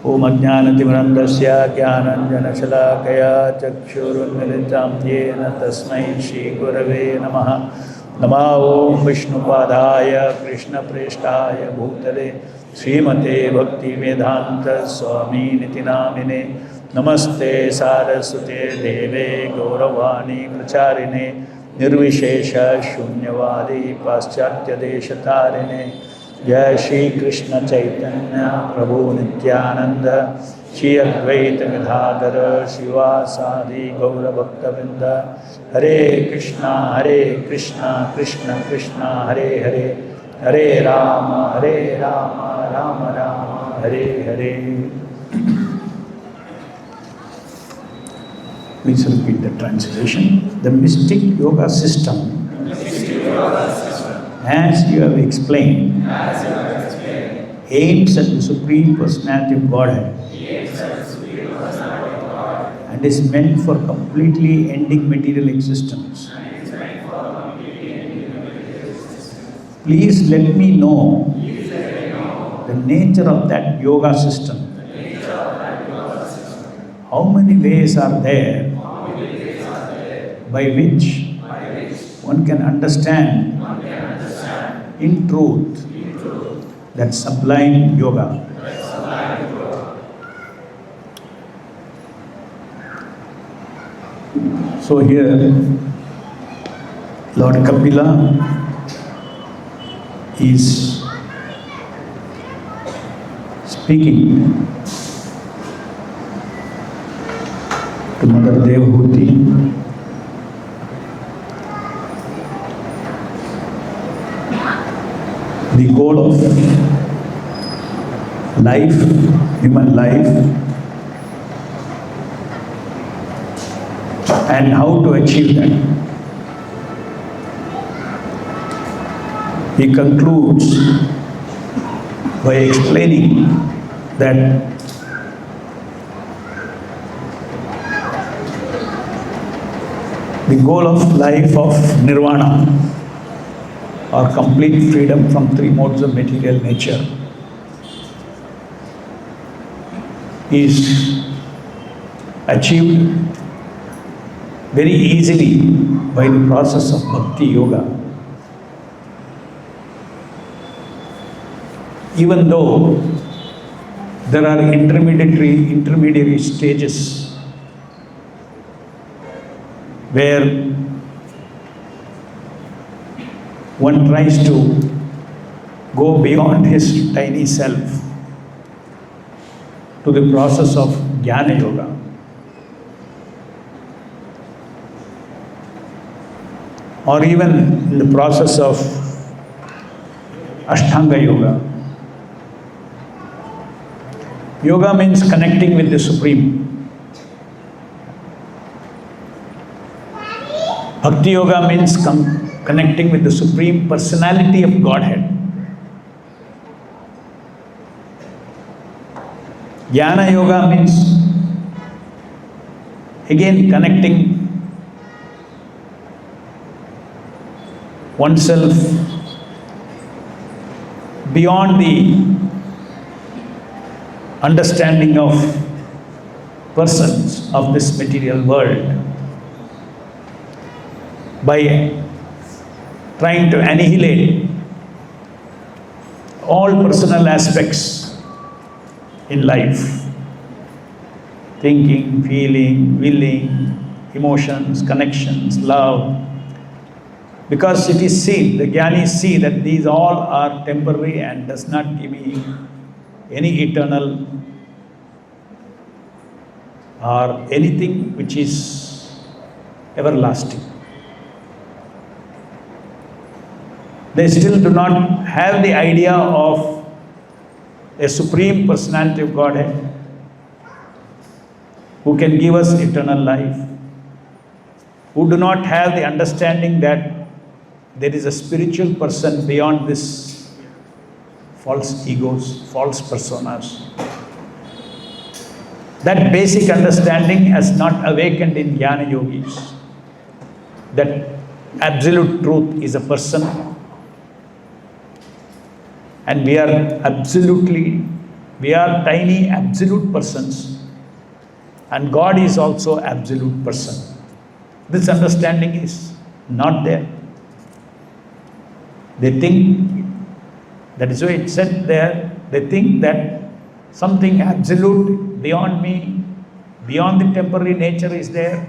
Om Ajnanatimirandasya Jnananjanashalakaya Chakshurunmilitam Yena Tasmai Shri Gurave Namaha. Namo Om Vishnupadaya Krishna Preshtaya Bhutale Srimate Bhakti Vedanta Swami Niti Namine. Namaste Saraswate Deve Gauravani Pracharine Nirvishesha Shunyavadi Paschatya Deshatarine. Jai Shri Krishna Chaitanya Prabhu Nityananda Shri Advaita Gadadhara Srivasadi Gaura Bhaktavinda. Hare Krishna Krishna Krishna Hare Hare, Hare Rama Rama Rama Hare Hare. Please repeat the translation. The mystic yoga system, as you have explained, aims at the Supreme Personality of Godhead and is meant for completely ending material existence. Please let me know the nature of that yoga system. How many ways are there by which one can understand in truth that sublime yoga? So here Lord Kapila is speaking to Mother Devahuti. The goal of life, human life, and how to achieve that. He concludes by explaining that the goal of life of nirvana, or complete freedom from three modes of material nature, is achieved very easily by the process of bhakti yoga. Even though there are intermediary stages where one tries to go beyond his tiny self to the process of Jnana Yoga. Or even in the process of Ashtanga Yoga. Yoga means connecting with the Supreme. Bhakti Yoga means connecting with the Supreme Personality of Godhead. Jnana Yoga means again connecting oneself beyond the understanding of persons of this material world by trying to annihilate all personal aspects in life, thinking, feeling, willing, emotions, connections, love. Because it is seen, the jnanis see that these all are temporary and does not give me any eternal or anything which is everlasting. They still do not have the idea of a Supreme Personality of Godhead who can give us eternal life, who do not have the understanding that there is a spiritual person beyond this false egos, false personas. That basic understanding has not awakened in Jnana Yogis, that absolute truth is a person and we are absolutely We are tiny absolute persons, and God is also absolute person. This understanding is not there. They think, that is why it said there, they think that something absolute beyond me, beyond the temporary nature is there,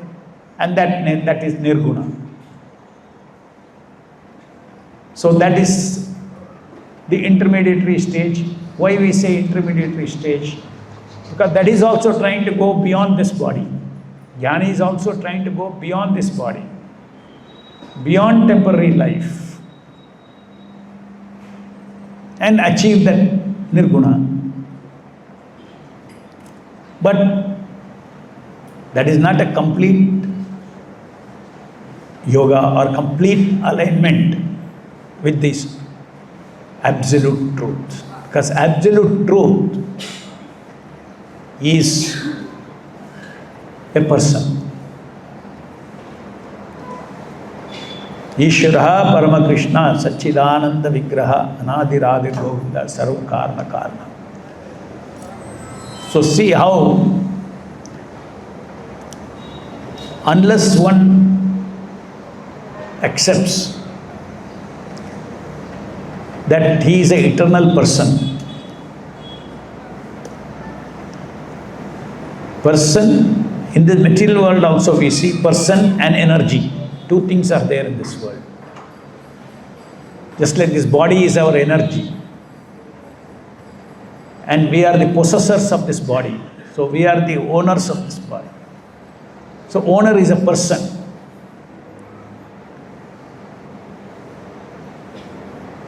and that is nirguna. So that is the intermediary stage. Why we say intermediary stage? Because that is also trying to go beyond this body. Jnana is also trying to go beyond this body, beyond temporary life, and achieve that nirguna. But that is not a complete yoga or complete alignment with this absolute truth. Because absolute truth is a person. Ishvara Parama Krishna Satchidananda Vigraha Anadiradi Govinda Sarva Karna Karna. So see how unless one accepts that he is an eternal person, in the material world also we see person and energy. Two things are there in this world. Just like this body is our energy, and we are the possessors of this body. So we are the owners of this body. So owner is a person.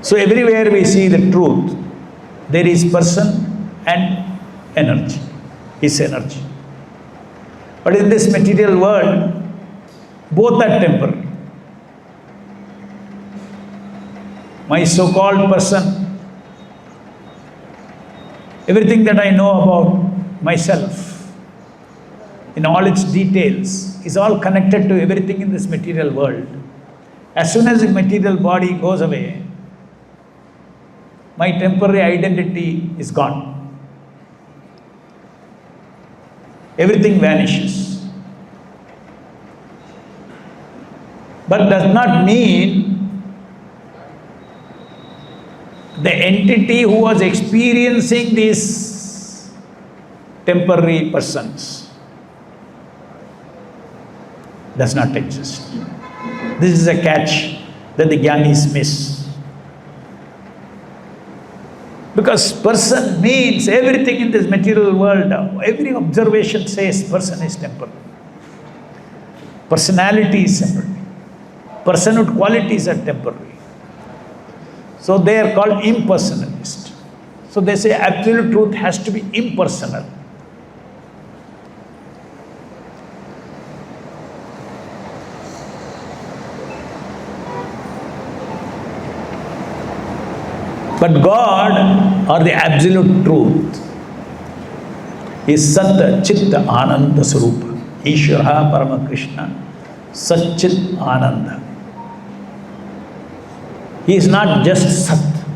So everywhere we see the truth, there is person and energy, is energy. But in this material world, both are temporary. My so-called person, everything that I know about myself, in all its details, is all connected to everything in this material world. As soon as the material body goes away, my temporary identity is gone. Everything vanishes. But does not mean the entity who was experiencing these temporary persons does not exist. This is a catch that the Jnanis miss. Because person means everything in this material world, every observation says person is temporary. Personality is temporary. Personhood qualities are temporary. So they are called impersonalist. So they say absolute truth has to be impersonal. But God, or the absolute truth, is Sat Chit Ananda Swarupa. Ishvara Parama Krishna Sat Chit Ananda. He is not just Sat.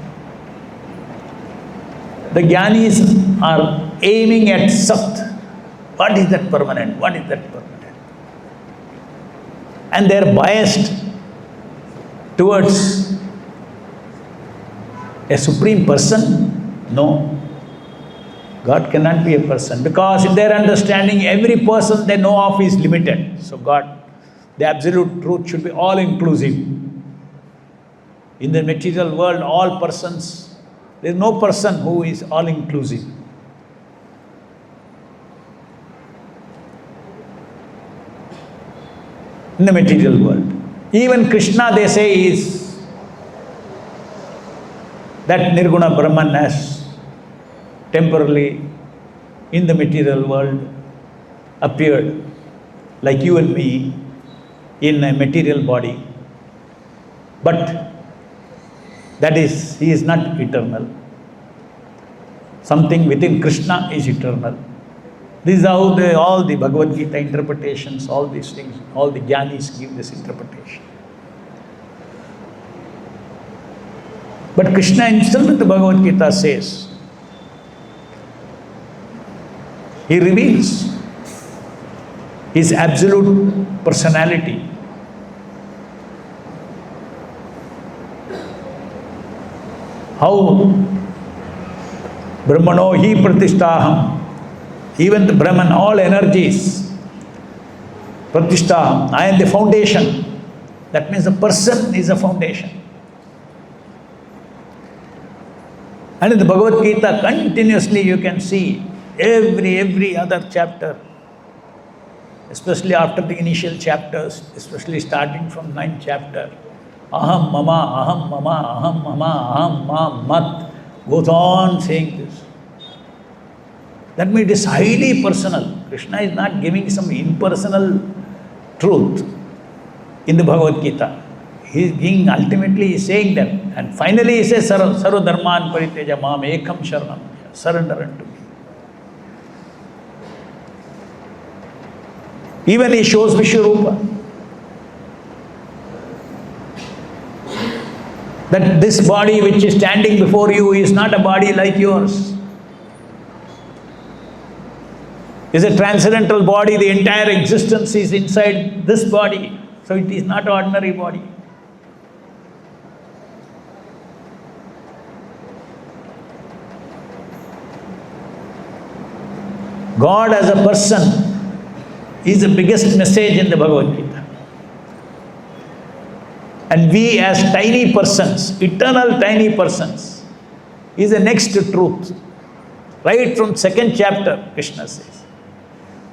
The Jnanis are aiming at Sat. What is that permanent? What is that permanent? And they are biased towards a supreme person? No. God cannot be a person, because in their understanding, every person they know of is limited. So God, the absolute truth should be all-inclusive. In the material world, all persons, there is no person who is all-inclusive. In the material world. Even Krishna, they say, is that Nirguna Brahman has temporarily in the material world appeared like you and me in a material body. But that is, he is not eternal. Something within Krishna is eternal. This is how all the Bhagavad Gita interpretations, all these things, all the Jnanis give this interpretation. But Krishna himself in the Bhagavad Gita says He reveals His absolute personality. How Brahmano hi pratishtaham, even the Brahman, all energies, pratishtaham, I am the foundation. That means the person is a foundation. And in the Bhagavad Gita, continuously you can see every other chapter, especially after the initial chapters, especially starting from 9th chapter, aham mama, aham mama, aham mama, aham mam mat, goes on saying this. That means it is highly personal. Krishna is not giving some impersonal truth in the Bhagavad Gita. He is being, ultimately he is saying that. And finally he says, Sarva dharman pariteja mam ekam sharanam. Surrender unto me. Even he shows Vishwarupa. That this body which is standing before you is not a body like yours. It's a transcendental body. The entire existence is inside this body. So it is not an ordinary body. God as a person is the biggest message in the Bhagavad Gita. And we as tiny persons, eternal tiny persons, is the next truth. Right from 2nd chapter, Krishna says,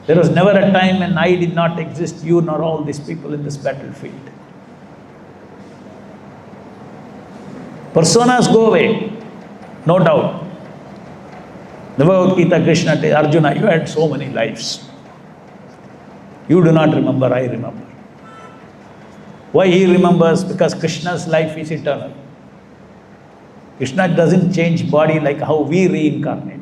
there was never a time when I did not exist, you nor all these people in this battlefield. Personas go away, no doubt. The Bhagavad Gita, Krishna tells Arjuna, you had so many lives. You do not remember, I remember. Why he remembers? Because Krishna's life is eternal. Krishna doesn't change body like how we reincarnate.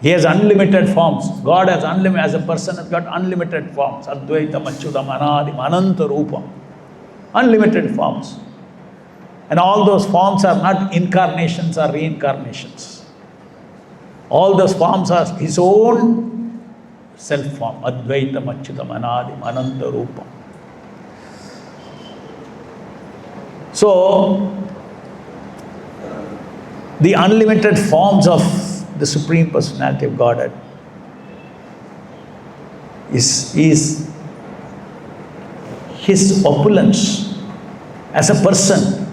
He has unlimited forms. God has unlimited, as a person has got unlimited forms. Advaitam, Achyutam, Anadim, Ananta Rupam. Unlimited forms. And all those forms are not incarnations or reincarnations. All those forms are His own self-form. Advaitam, Achyutam, Anadim, Ananta Rupam. So, the unlimited forms of the Supreme Personality of Godhead is His opulence as a person.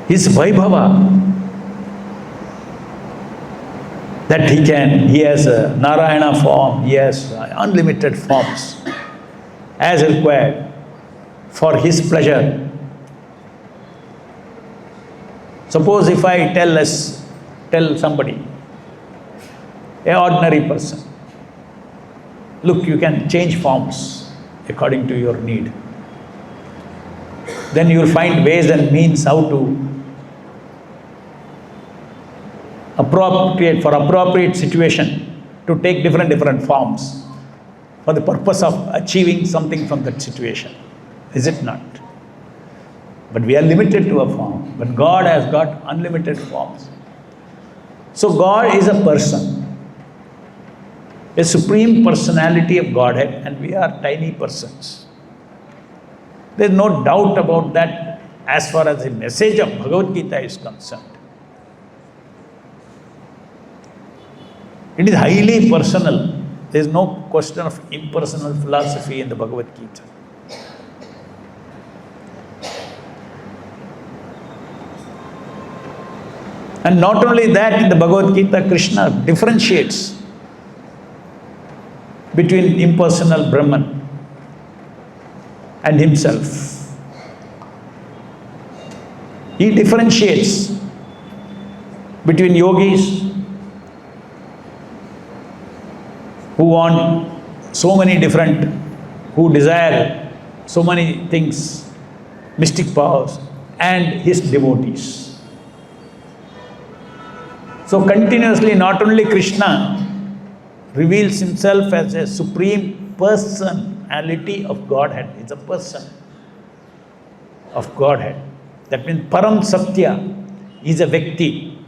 His Vaibhava, that he has a Narayana form, he has unlimited forms as required for His pleasure. Suppose if I tell somebody, an ordinary person, look, you can change forms according to your need. Then you will find ways and means how to appropriate situation to take different forms for the purpose of achieving something from that situation. Is it not? But we are limited to a form. But God has got unlimited forms. So God is a person, a supreme personality of Godhead, and we are tiny persons. There is no doubt about that as far as the message of Bhagavad Gita is concerned. It is highly personal. There is no question of impersonal philosophy in the Bhagavad Gita. And not only that, in the Bhagavad Gita, Krishna differentiates between impersonal Brahman and himself. He differentiates between yogis who want so many different, who desire so many things, mystic powers, and his devotees. So continuously, not only Krishna reveals himself as a supreme personality of Godhead, it's a person of Godhead. That means Param Satya. is a Vyakti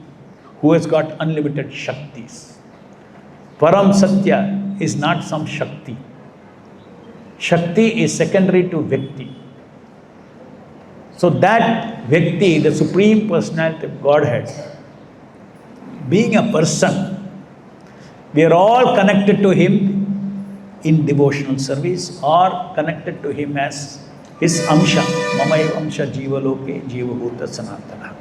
who has got unlimited Shaktis. Param Satya is not some Shakti. Shakti is secondary to Vyakti. So that Vyakti, the Supreme Personality of Godhead, being a person, we are all connected to Him in devotional service or connected to Him as His Amsha, Mamai Amsha Jiva Loke Jiva Bhuta Sanatana.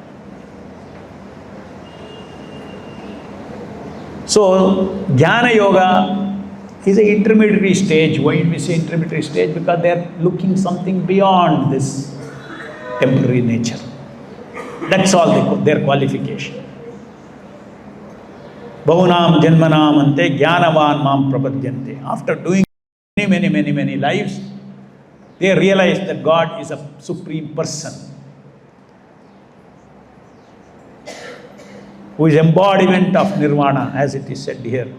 So, Jnana Yoga is an intermediary stage. Why we say intermediary stage? Because they are looking something beyond this temporary nature. That's all their qualification. Bhavunam Janmanam Ante Jnanavan Mam Prapadyante. After doing many lives, they realize that God is a supreme person who is embodiment of Nirvana, as it is said here.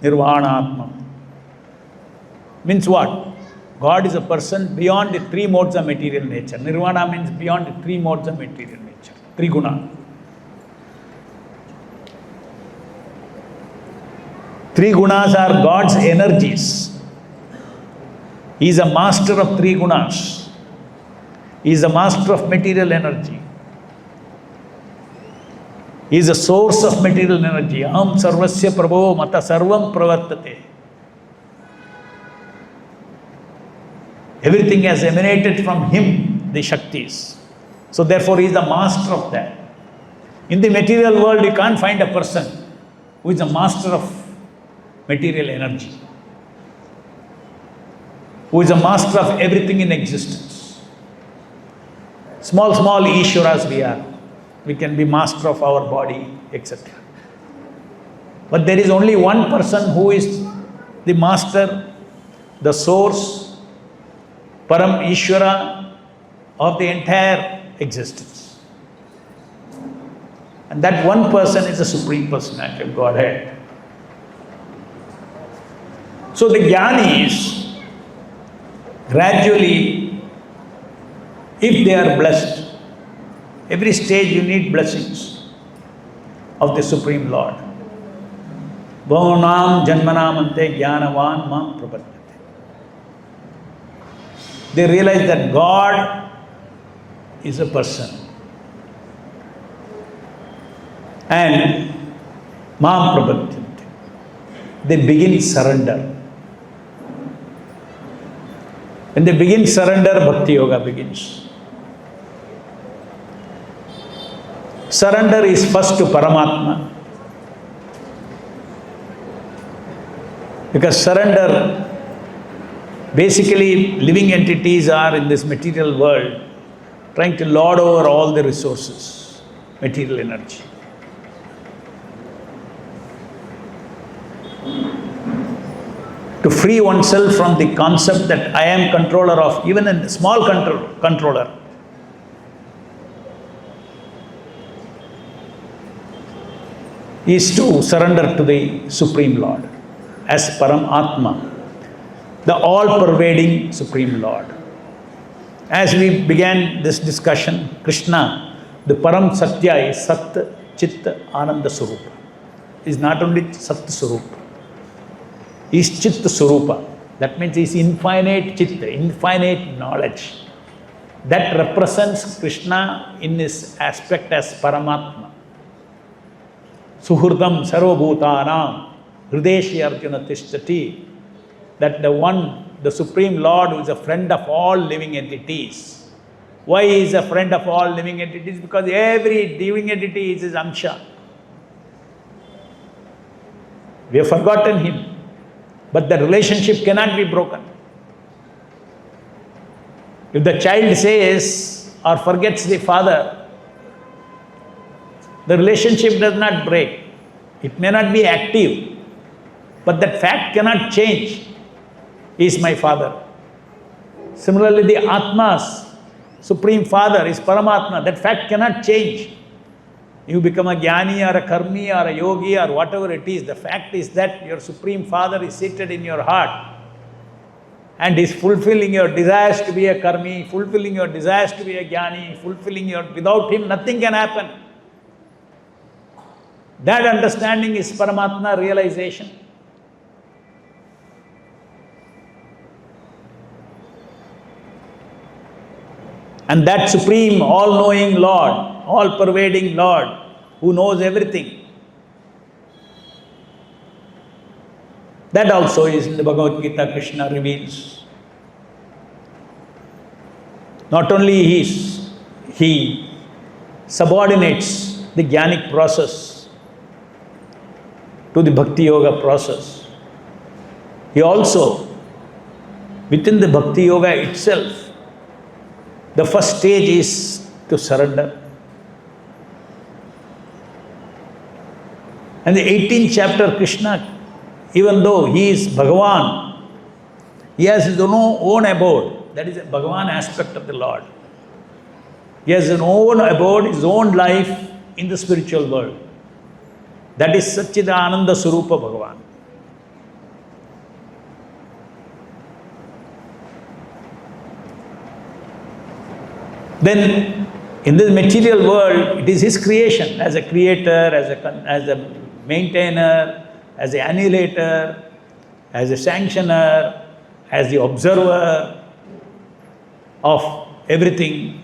Nirvana Atma. Means what? God is a person beyond the three modes of material nature. Nirvana means beyond the three modes of material nature. Triguna. Three gunas are God's energies. He is a master of three gunas. He is a master of material energy. He is a source of material energy. Aham sarvasya prabho mata sarvam pravartate. Everything has emanated from Him, the Shaktis. So therefore He is the master of that. In the material world, you can't find a person who is a master of material energy, who is a master of everything in existence. Small Ishwaras we are. We can be master of our body, etc. But there is only one person who is the master, the source, Param Ishwara of the entire existence. And that one person is the Supreme Personality of Godhead. So the Jnanis, gradually, if they are blessed, every stage you need blessings of the Supreme Lord. Bhavunam Janmanam Ante Jnanavan Mam Prapadyate. They realize that God is a person. And Mam Prapadyate. They begin surrender. When they begin surrender, Bhakti Yoga begins. Surrender is first to Paramatma. Because surrender, basically living entities are in this material world trying to lord over all the resources, material energy. To free oneself from the concept that I am controller of, even a small controller, is to surrender to the Supreme Lord as Param Atma, the all-pervading Supreme Lord. As we began this discussion, Krishna, the Param Satya is Sat, Chit, Ananda Surupa. He is not only Sat Surupa, he is Chit Surupa. That means he is infinite Chitta, infinite knowledge. That represents Krishna in his aspect as Paramatma. Suhurdam sarvabhutanam hrideshi arjuna tishtati. That the one, the Supreme Lord, who is a friend of all living entities. Why he is a friend of all living entities? Because every living entity is his Amsha. We have forgotten him. But the relationship cannot be broken. If the child says or forgets the father, the relationship does not break. It may not be active, but that fact cannot change. He is my father. Similarly, the Atma's Supreme Father is Paramatma. That fact cannot change. You become a Jnani or a Karmi or a Yogi or whatever it is, the fact is that your Supreme Father is seated in your heart and is fulfilling your desires to be a Karmi, fulfilling your desires to be a Jnani, without him nothing can happen. That understanding is Paramatma realization. And that supreme, all-knowing Lord, all-pervading Lord, who knows everything, that also is in the Bhagavad Gita, Krishna reveals. Not only he subordinates the jnanic process to the Bhakti Yoga process. He also, within the Bhakti Yoga itself, the first stage is to surrender. And the 18th chapter, Krishna, even though he is Bhagavan, he has his own abode. That is a Bhagavan aspect of the Lord. He has his own abode, his own life in the spiritual world. That is Satchidananda Surupa Bhagavan. Then, in this material world, it is his creation as a creator, as a maintainer, as an annihilator, as a sanctioner, as the observer of everything.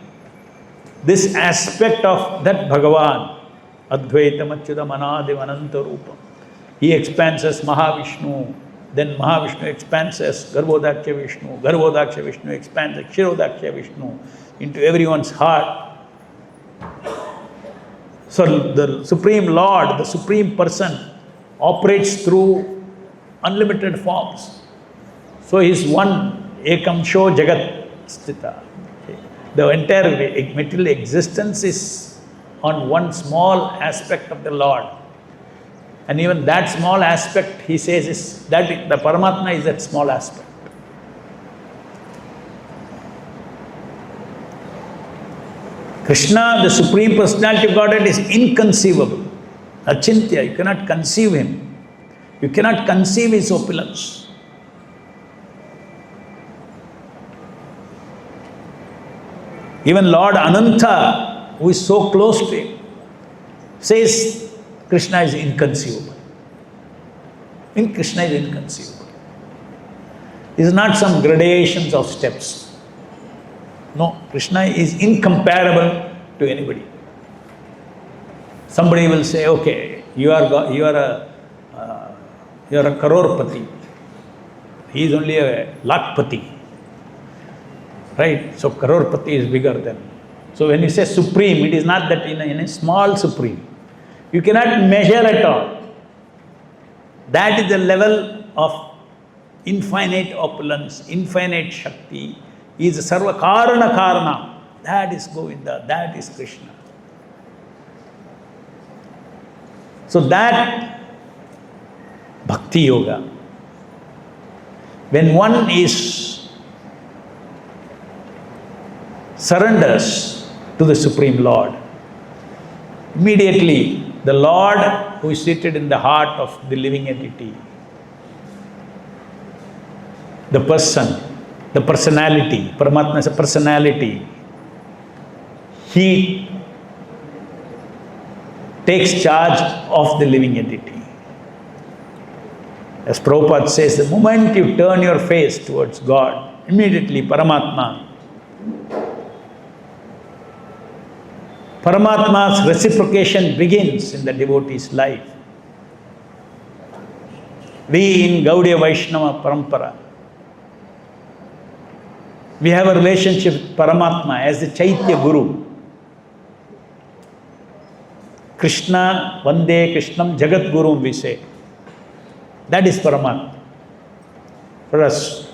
This aspect of that Bhagavan, Advaitam Achyutam Anadi Ananta Rupam, he expands as Mahavishnu, then Mahavishnu expands as Garbhodaksha Vishnu expands as Kshirodaksha Vishnu into everyone's heart. So the Supreme Lord, the Supreme Person, operates through unlimited forms. So he is one Ekam Sho Jagat Sthita. The entire material existence is on one small aspect of the Lord. And even that small aspect, he says, is that the Paramatma is that small aspect. Krishna, the Supreme Personality of Godhead, is inconceivable. Achintya, you cannot conceive him. You cannot conceive his opulence. Even Lord Ananta, who is so close to him, says Krishna is inconceivable. Krishna is inconceivable. It is not some gradations of steps. No, Krishna is incomparable to anybody. Somebody will say, okay, you are a crorepati. He is only a lakpati. Right? So crorepati is bigger than. So when you say supreme, it is not that in a small supreme. You cannot measure at all. That is the level of infinite opulence, infinite Shakti. He is Sarva Karana Karana. That is Govinda, that is Krishna. So that Bhakti Yoga, when one surrenders to the Supreme Lord, immediately the Lord who is seated in the heart of the living entity, the person, the personality, Paramatma is a personality, he takes charge of the living entity. As Prabhupada says, the moment you turn your face towards God, immediately Paramatma's reciprocation begins in the devotee's life. We in Gaudiya Vaishnava Parampara, we have a relationship with Paramatma as the Chaitya Guru. Krishna, Vande Krishnam Jagat Guru, we say. That is Paramatma for us.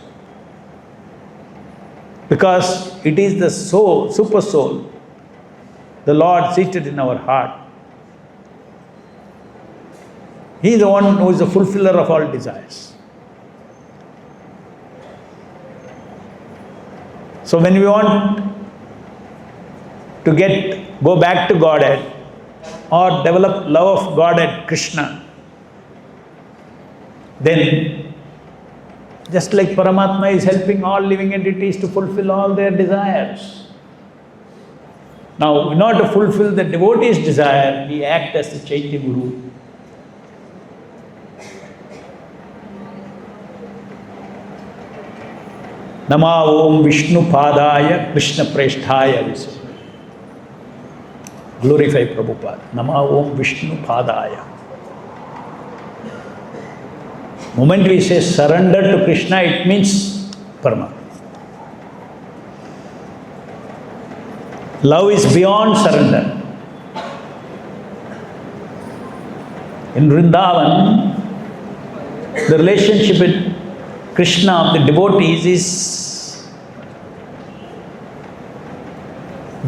Because it is the soul, super soul, the Lord seated in our heart. He is the one who is the fulfiller of all desires. So when we want to go back to Godhead or develop love of Godhead, Krishna, then just like Paramatma is helping all living entities to fulfill all their desires. Now, in order to fulfill the devotee's desire, we act as the Chaitya Guru Nama Om Vishnu Padaya Krishna Preshthaya Vise. Glorify Prabhupada. Nama Om Vishnu Padaya. Moment we say surrender to Krishna, it means Paramatma. Love is beyond surrender. In Vrindavan, the relationship with Krishna of the devotees is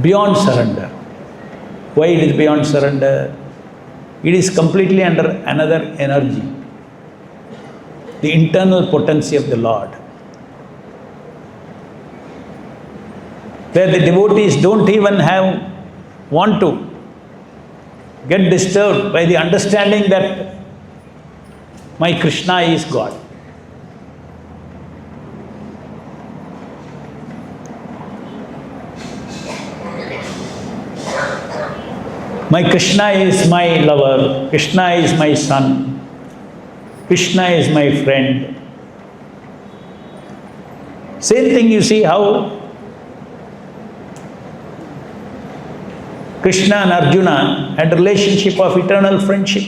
beyond surrender. Why it is beyond surrender? It is completely under another energy, the internal potency of the Lord, where the devotees don't even want to get disturbed by the understanding that my Krishna is God. My Krishna is my lover, Krishna is my son, Krishna is my friend. Same thing, you see how Krishna and Arjuna had a relationship of eternal friendship.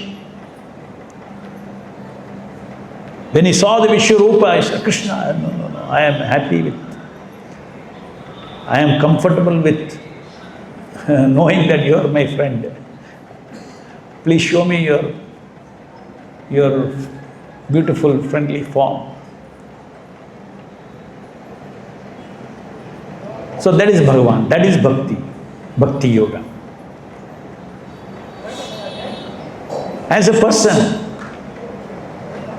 When he saw the Vishwarupa, he said, Krishna, no, I am happy with, I am comfortable with knowing that you are my friend. Please show me your beautiful, friendly form. So that is Bhagavan, that is Bhakti, Bhakti Yoga. As a person,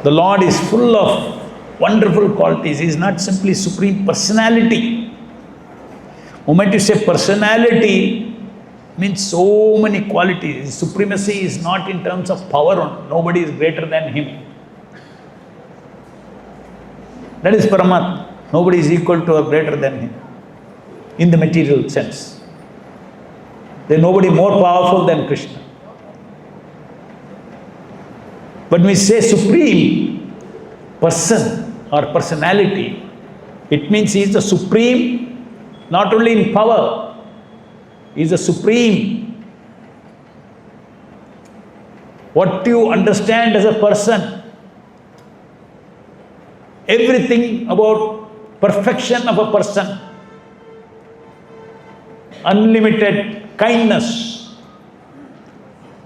the Lord is full of wonderful qualities. He is not simply Supreme Personality. The moment you say personality, means so many qualities. Supremacy is not in terms of power. Nobody is greater than him. That is Paramatma. Nobody is equal to or greater than him in the material sense. There is nobody more powerful than Krishna. But when we say supreme person or personality, it means he is the supreme, not only in power, he is the supreme. What you understand as a person, everything about perfection of a person, unlimited kindness,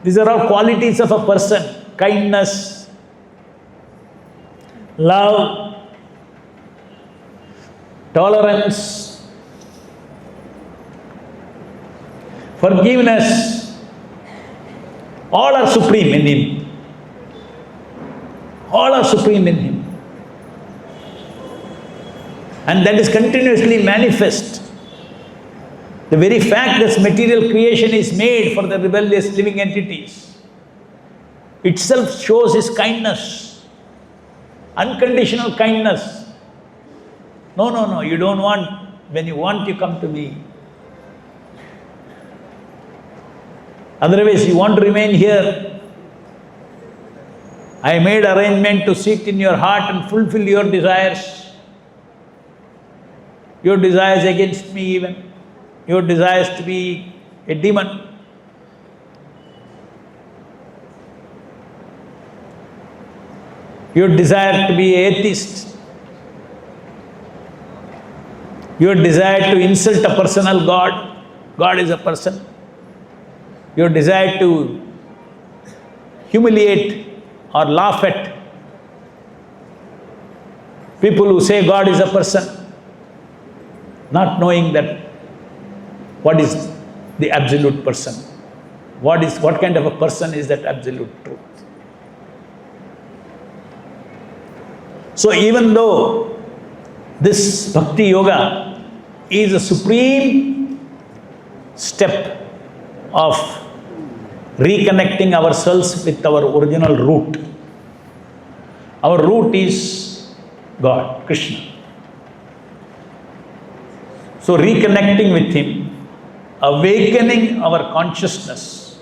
these are all qualities of a person. Kindness, love, tolerance, forgiveness, all are supreme in him. All are supreme in him. And that is continuously manifest. The very fact that material creation is made for the rebellious living entities itself shows his kindness, unconditional kindness. No, you don't want, when you want, you come to me. Otherwise, you want to remain here. I made arrangement to sit in your heart and fulfill your desires. Your desires against me even. Your desires to be a demon. Your desire to be an atheist. Your desire to insult a personal God. God is a person. Your desire to humiliate or laugh at people who say God is a person, not knowing that what is the absolute person. What kind of a person is that absolute truth? So even though this Bhakti Yoga is a supreme step of reconnecting ourselves with our original root. Our root is God, Krishna. So reconnecting with him, awakening our consciousness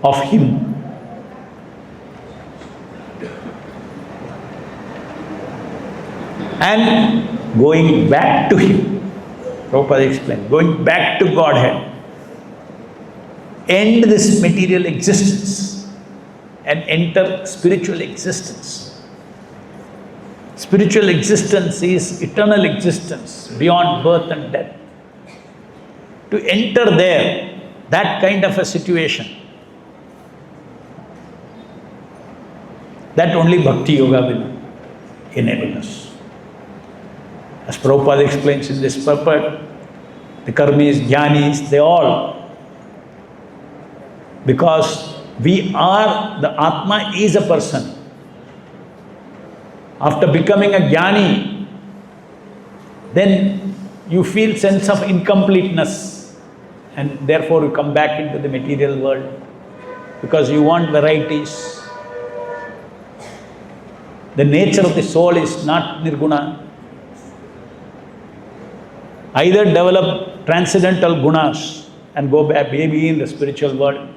of him, and going back to Him. Prabhupada explained, going back to Godhead. End this material existence and enter spiritual existence. Spiritual existence is eternal existence beyond birth and death. To enter there, that kind of a situation, that only Bhakti Yoga will enable us. As Prabhupada explains in this purport, the karmis, jnanis, they all, because we are, the Atma is a person. After becoming a jnani, then you feel sense of incompleteness, and therefore you come back into the material world because you want varieties. The nature of the soul is not nirguna. Either develop transcendental gunas and go back, maybe in the spiritual world,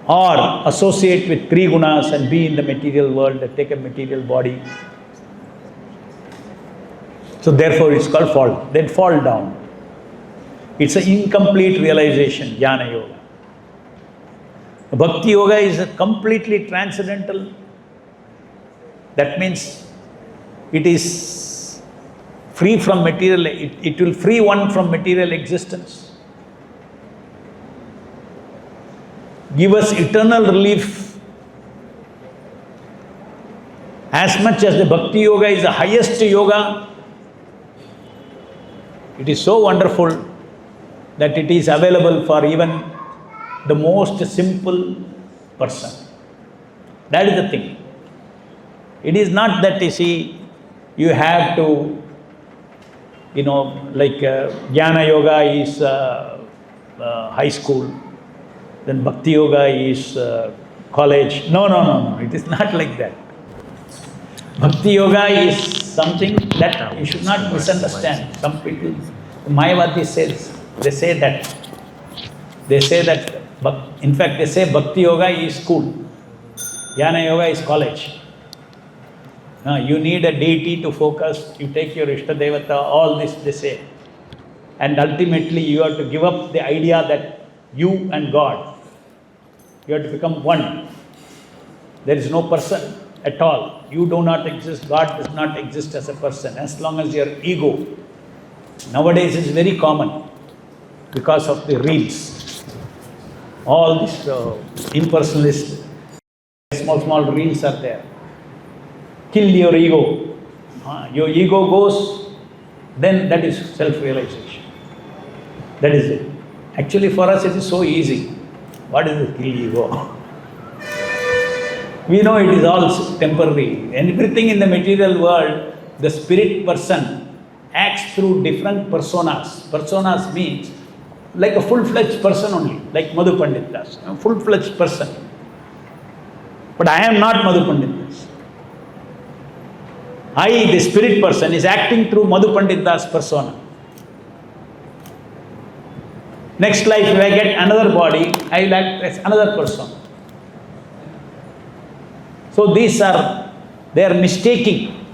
or associate with three gunas and be in the material world, take a material body. So therefore it's called fall, then fall down. It's an incomplete realization, jnana yoga. Bhakti yoga is a completely transcendental. That means it is free from material, it will free one from material existence. Give us eternal relief. As much as the Bhakti Yoga is the highest yoga, it is so wonderful that it is available for even the most simple person. That is the thing. It is not that you have to, like Jnana Yoga is high school, then Bhakti Yoga is college. No. It is not like that. Bhakti Yoga is something that you should not misunderstand. Some people, Mayavadi says, they say that, in fact they say Bhakti Yoga is school, Jnana Yoga is college. You need a deity to focus, you take your Ishta Devata, all this they say. And ultimately you have to give up the idea that you and God, you have to become one. There is no person at all. You do not exist, God does not exist as a person, as long as your ego. Nowadays is very common because of the reels. All these impersonalist, small reels are there. Kill your ego. Your ego goes, then that is self-realization. That is it. Actually for us it is so easy. What is the kill ego? We know it is all temporary. Everything in the material world, the spirit person acts through different personas. Personas means like a full-fledged person only, like Madhu Pandit Dasa, a full-fledged person. But I am not Madhu Pandit Dasa. I, the spirit person, is acting through Madhu Pandit Das persona. Next life, if I get another body, I will act as another person. So these are, they are mistaking.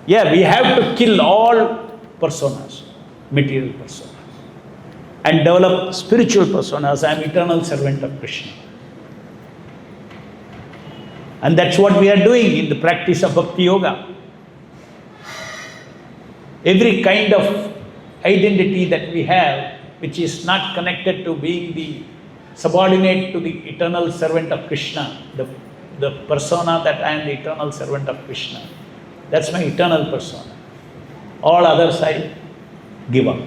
Yeah, we have to kill all personas, material personas, and develop spiritual personas. I am eternal servant of Krishna. And that's what we are doing in the practice of Bhakti Yoga. Every kind of identity that we have, which is not connected to being the subordinate to the eternal servant of Krishna, the persona that I am the eternal servant of Krishna. That's my eternal persona. All others I give up.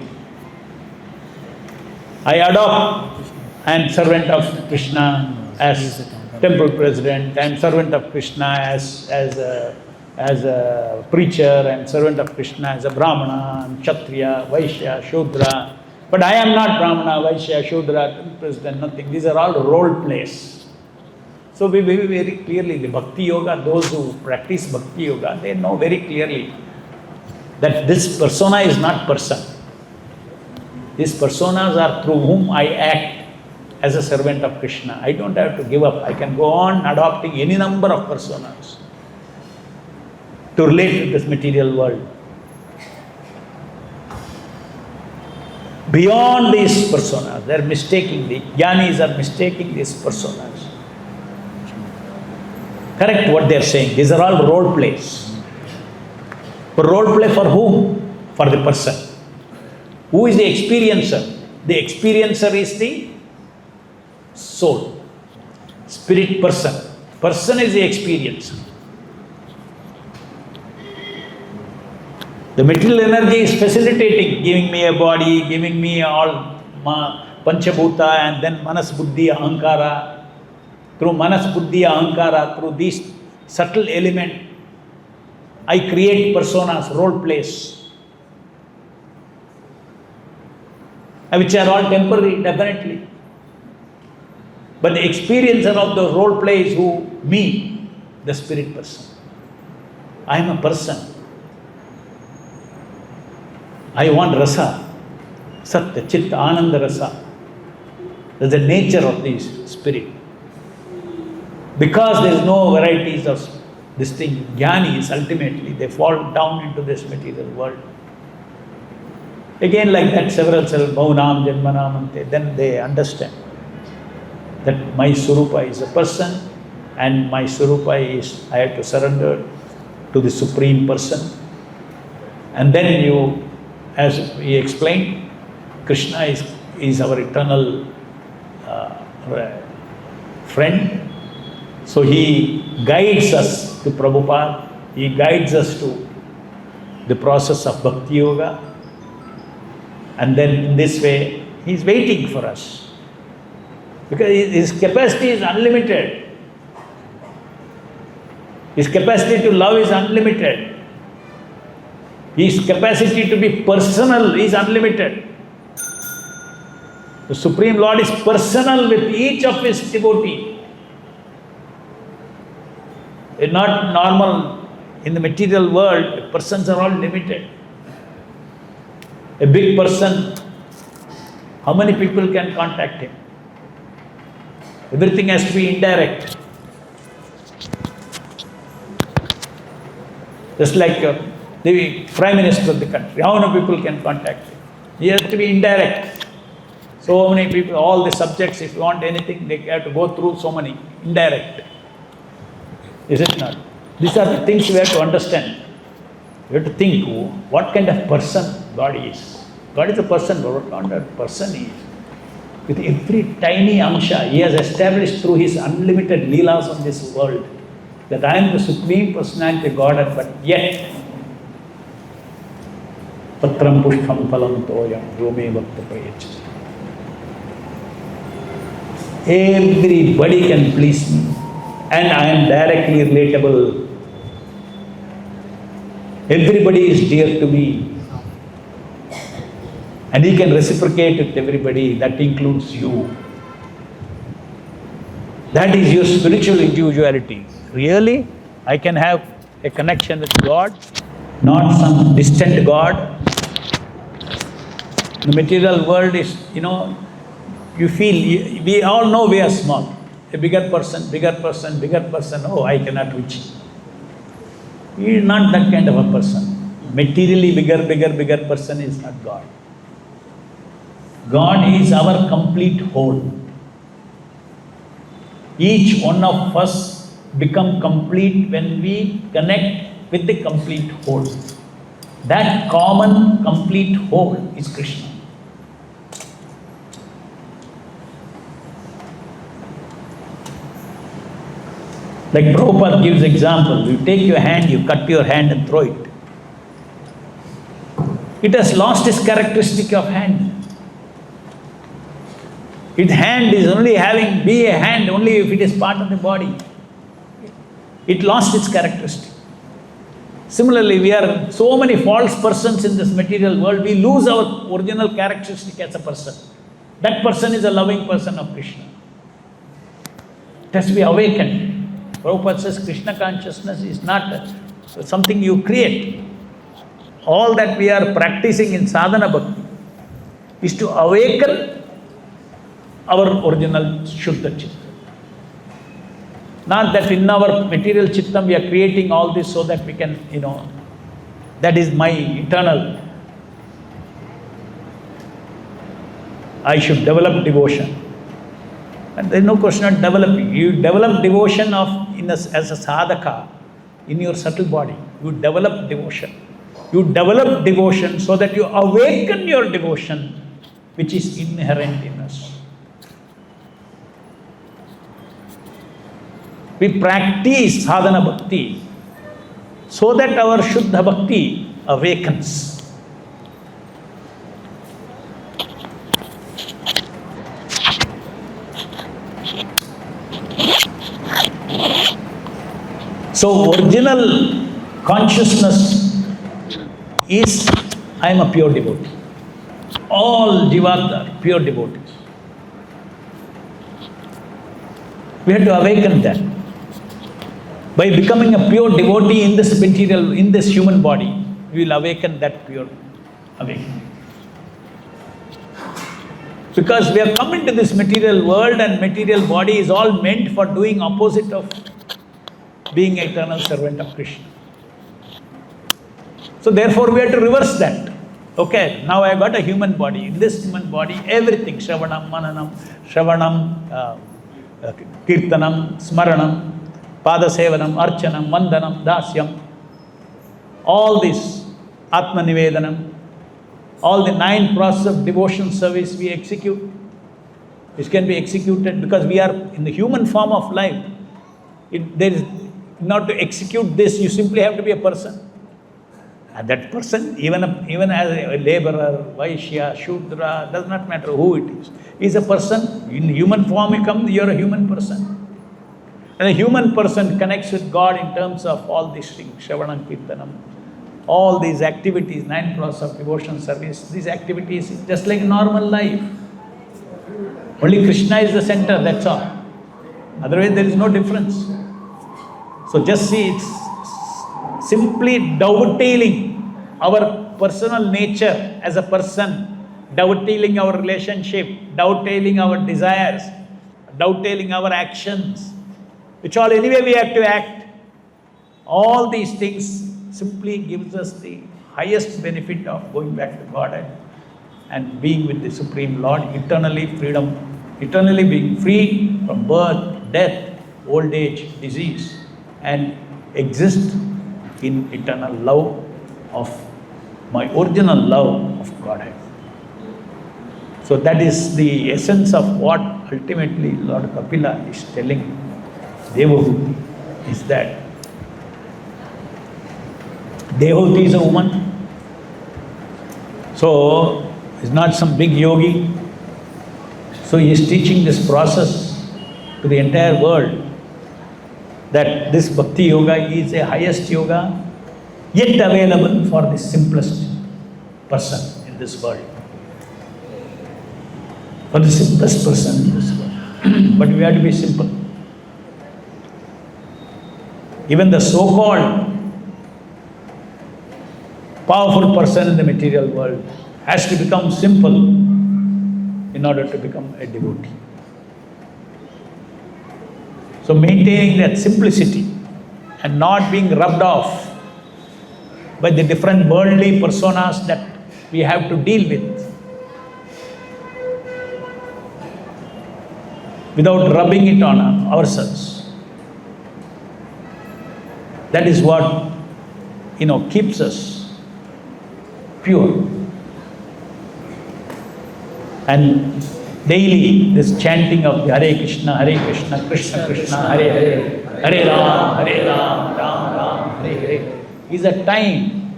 I adopt, I am servant of Krishna as temple president, I am servant of Krishna as a preacher, I am servant of Krishna as a Brahmana, I am Kshatriya, Vaishya, Shudra. But I am not Brahmana, Vaishya, Shudra, temple president, nothing. These are all role plays. So we very clearly, the Bhakti Yoga, those who practice Bhakti Yoga, they know very clearly that this persona is not person. These personas are through whom I act as a servant of Krishna. I don't have to give up. I can go on adopting any number of personas. to relate with this material world. Beyond these personas, they're mistaking, the jnanis are mistaking these personas. Correct what they're saying. These are all role plays. But role play for whom? For the person. Who is the experiencer? The experiencer is the soul. Spirit person. Person is the experiencer. The material energy is facilitating, giving me a body, giving me all panchabhuta, and then manas, buddhi, ahankara. Through manas, buddhi, ahankara, through these subtle elements, I create personas, role plays, which are all temporary, definitely. But the experiencer of the role play is who? Me, the spirit person. I am a person. I want rasa, satya, chitta, ananda rasa. That's the nature of this spirit. Because there is no varieties of this thing, jnanis ultimately, they fall down into this material world. Again, like that, several bhavanam, janmanamante, then they understand that my Swarupa is a person and my Swarupa is, I have to surrender to the Supreme Person. And then you, as we explained, Krishna is our eternal friend. So he guides us to Prabhupada, he guides us to the process of Bhakti Yoga, and then in this way, he is waiting for us. Because his capacity is unlimited. His capacity to love is unlimited. His capacity to be personal is unlimited. The Supreme Lord is personal with each of his devotees. It's not normal. In the material world, persons are all limited. A big person, how many people can contact him? Everything has to be indirect. Just like the Prime Minister of the country, how many people can contact him? He has to be indirect. So many people, all the subjects, if you want anything, they have to go through so many, indirect. Is it not? These are the things we have to understand. We have to think, what kind of person God is. God is a person, but what kind of person he is. With every tiny amsha, he has established through his unlimited leelas on this world that I am the Supreme Personality of God, but yet, patram pushpam phalam toyam yome bhakta prayachati. Everybody can please me, and I am directly relatable. Everybody is dear to me. And he can reciprocate with everybody, that includes you. That is your spiritual individuality. Really, I can have a connection with God, not some distant God. The material world is, you feel, we all know we are small. A bigger person, oh, I cannot reach him. He is not that kind of a person. Materially bigger person is not God. God is our complete whole. Each one of us become complete when we connect with the complete whole. That common complete whole is Krishna. Like Prabhupada gives example, you take your hand, you cut your hand and throw it. It has lost its characteristic of hand. Its hand is only be a hand only if it is part of the body. It lost its characteristic. Similarly, we are so many false persons in this material world, we lose our original characteristic as a person. That person is a loving person of Krishna. It has to be awakened. Prabhupada says Krishna consciousness is not something you create. All that we are practicing in sadhana bhakti is to awaken our original Shuddha Chitta. Not that in our material chittam we are creating all this so that we can, that is my internal. I should develop devotion. And there is no question of developing. You develop devotion as a sadhaka in your subtle body. You develop devotion. You develop devotion so that you awaken your devotion, which is inherent in us. We practice sadhana bhakti so that our Shuddha bhakti awakens. So original consciousness is, I am a pure devotee. All jivas are pure devotees. We have to awaken that. By becoming a pure devotee in this material, in this human body, we will awaken that pure awakening. Because we have come into this material world, and material body is all meant for doing opposite of being an eternal servant of Krishna. So therefore we have to reverse that. Okay, now I have got a human body. In this human body, everything, Shravanam, Kirtanam, Smaranam, Padasevanam, Archanam, Vandanam, Dasyam, all this, Atma Nivedanam, all the 9 processes of devotion service we execute. This can be executed because we are in the human form of life. Not to execute this, you simply have to be a person. And that person, even as a laborer, Vaishya, Shudra, does not matter who it is a person. In human form you come, you are a human person. And a human person connects with God in terms of all these things, Shravanam, Kirtanam, all these activities, 9 processes of devotion service. These activities is just like normal life. Only Krishna is the center, that's all. Otherwise there is no difference. So just see, it's simply dovetailing our personal nature as a person, dovetailing our relationship, dovetailing our desires, dovetailing our actions, which all anyway we have to act. All these things simply gives us the highest benefit of going back to God and being with the Supreme Lord, eternally being free from birth, death, old age, disease, and exist in eternal love of my original love of Godhead. So that is the essence of what ultimately Lord Kapila is telling Devahuti, is that Devahuti is a woman. So he's not some big yogi. So he is teaching this process to the entire world, that this Bhakti Yoga is a highest yoga, yet available for the simplest person in this world. For the simplest person in this world. But we have to be simple. Even the so-called powerful person in the material world has to become simple in order to become a devotee. So maintaining that simplicity and not being rubbed off by the different worldly personas that we have to deal with, without rubbing it on ourselves. That is what, keeps us pure. And daily, this chanting of the Hare Krishna, Krishna Krishna, Hare Hare, Hare Ram, Ram Ram, Hare Hare, is a time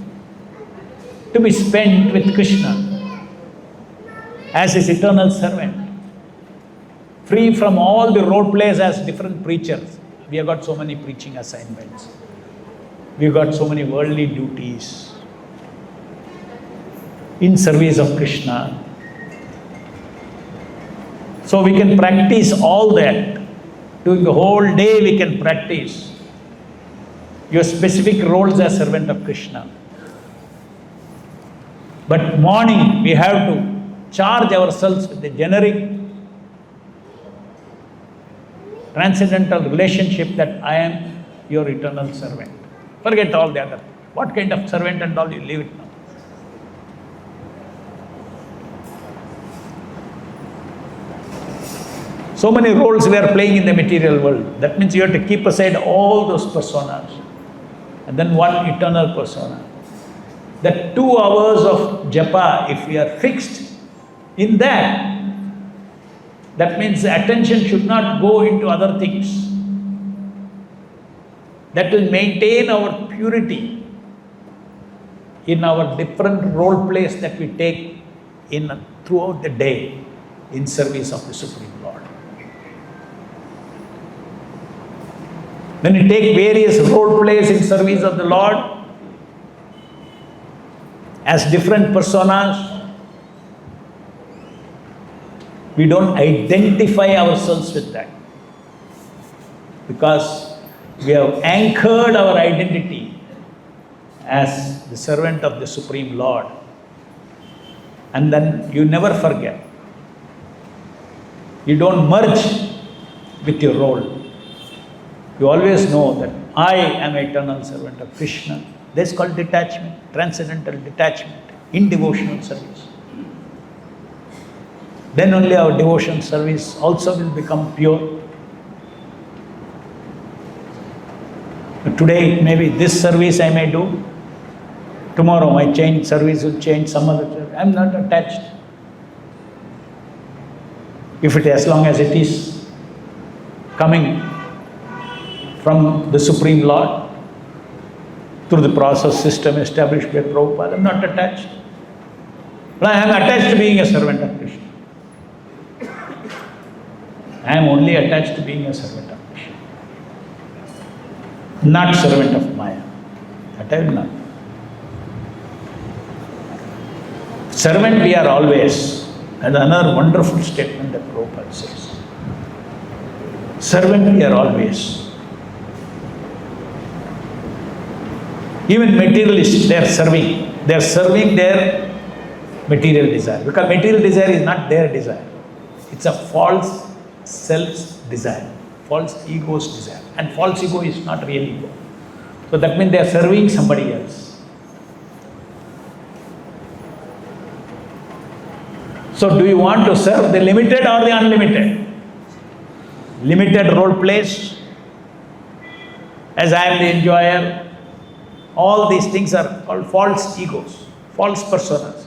to be spent with Krishna as his eternal servant, free from all the role plays as different preachers. We have got so many preaching assignments. We have got so many worldly duties in service of Krishna. So we can practice all that. During the whole day we can practice your specific roles as servant of Krishna. But morning we have to charge ourselves with the generic transcendental relationship that I am your eternal servant. Forget all the other. What kind of servant and all, you leave it now. So many roles we are playing in the material world. That means you have to keep aside all those personas and then one eternal persona. That 2 hours of japa, if we are fixed in that, that means the attention should not go into other things. That will maintain our purity in our different role plays that we take in throughout the day in service of the Supreme Lord. When we take various role plays in service of the Lord as different personas, we don't identify ourselves with that, because we have anchored our identity as the servant of the Supreme Lord. And then you never forget. You don't merge with your role. You always know that I am an eternal servant of Krishna. This is called detachment, transcendental detachment, in devotional service. Then only our devotion service also will become pure. But today, maybe this service I may do. Tomorrow my service will change some other service. I am not attached. If it, as long as it is coming from the Supreme Lord through the process system established by Prabhupada, I am not attached. But I am attached to being a servant of Krishna. I am only attached to being a servant of Krishna, not servant of Maya. That I will not. Servant we are always. And another wonderful statement that Prabhupada says. Servant we are always. Even materialists, they are serving. They are serving their material desire. Because material desire is not their desire. It's a false self's desire, false ego's desire. And false ego is not real ego. So that means they are serving somebody else. So do you want to serve the limited or the unlimited? Limited role plays, as I am the enjoyer. All these things are called false egos, false personas.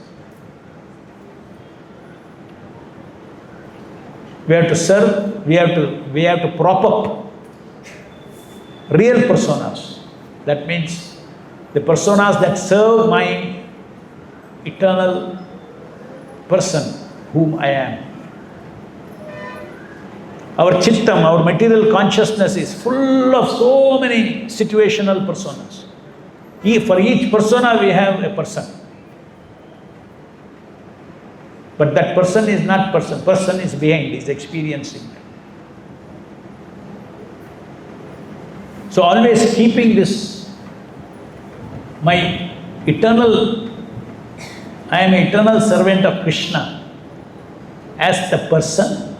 We have to serve, we have to prop up real personas. That means the personas that serve my eternal person whom I am. Our chittam, our material consciousness is full of so many situational personas. For each persona we have a person. But that person is not person. Person is behind, is experiencing. So always keeping this, my eternal, I am an eternal servant of Krishna as the person,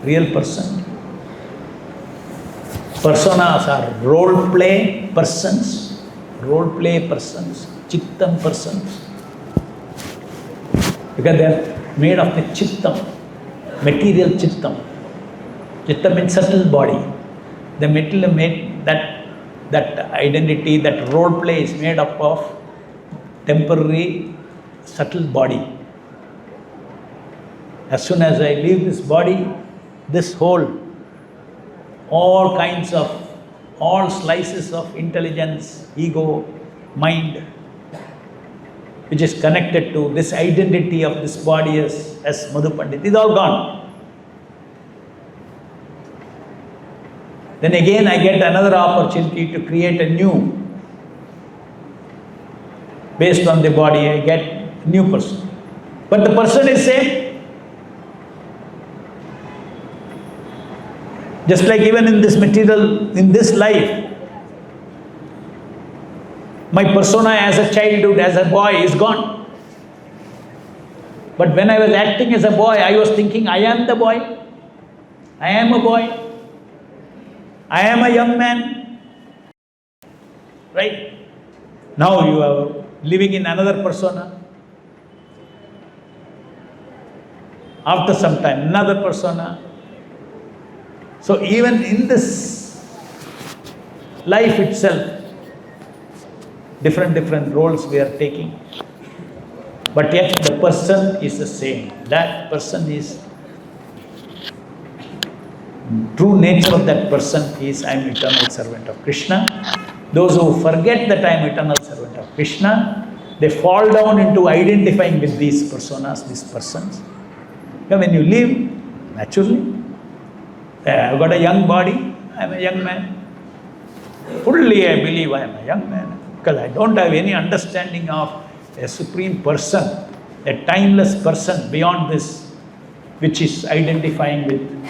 real person. Personas are role play persons, chittam persons. Because they are made of the chittam, material chittam. Chittam means subtle body. The material made that identity, that role play is made up of temporary subtle body. As soon as I leave this body, this whole, all kinds of, all slices of intelligence, ego, mind, which is connected to this identity of this body as Madhu Pandit, is all gone. Then again I get another opportunity to create a new. Based on the body, I get a new person. But the person is same. Just like even in this material, in this life, my persona as a childhood, as a boy is gone. But when I was acting as a boy, I was thinking, I am the boy. I am a boy. I am a young man. Right? Now you are living in another persona. After some time, another persona. So even in this life itself, different roles we are taking. But yet the person is the same. That person is, true nature of that person is, I am eternal servant of Krishna. Those who forget that I am eternal servant of Krishna, they fall down into identifying with these personas, these persons. Now when you live, naturally, I've got a young body, I am a young man. Fully I believe I am a young man. Because I don't have any understanding of a supreme person, a timeless person beyond this, which is identifying with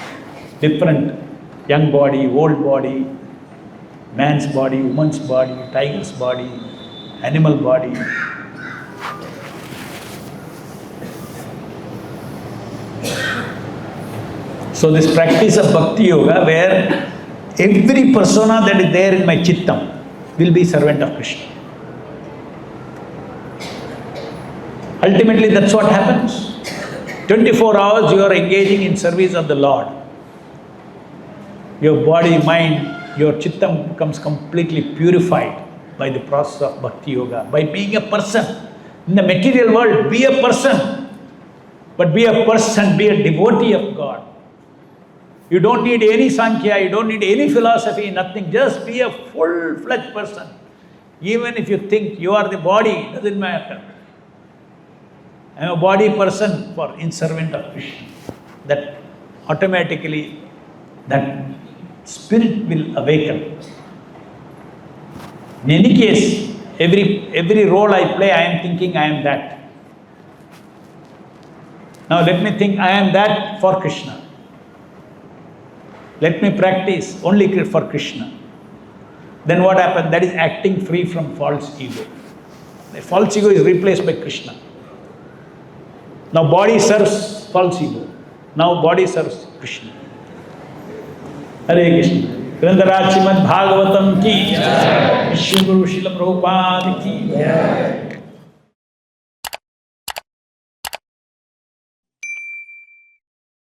different young body, old body, man's body, woman's body, tiger's body, animal body. So this practice of Bhakti Yoga, where every persona that is there in my Chittam will be servant of Krishna. Ultimately, that's what happens. 24 hours you are engaging in service of the Lord. Your body, mind, your Chittam becomes completely purified by the process of Bhakti Yoga, by being a person. In the material world, be a person. But be a person, be a devotee of God. You don't need any Sankhya, you don't need any philosophy, nothing. Just be a full-fledged person. Even if you think you are the body, doesn't matter. I am a body person in servant of Krishna. That automatically, that spirit will awaken. In any case, every role I play, I am thinking I am that. Now let me think I am that for Krishna. Let me practice only for Krishna. Then what happens? That is acting free from false ego. The false ego is replaced by Krishna. Now body serves false ego. Now body serves Krishna. Hare Krishna. Srimad Bhagavatam ki jai. Vishnu Guru Srila Prabhupada ki jai.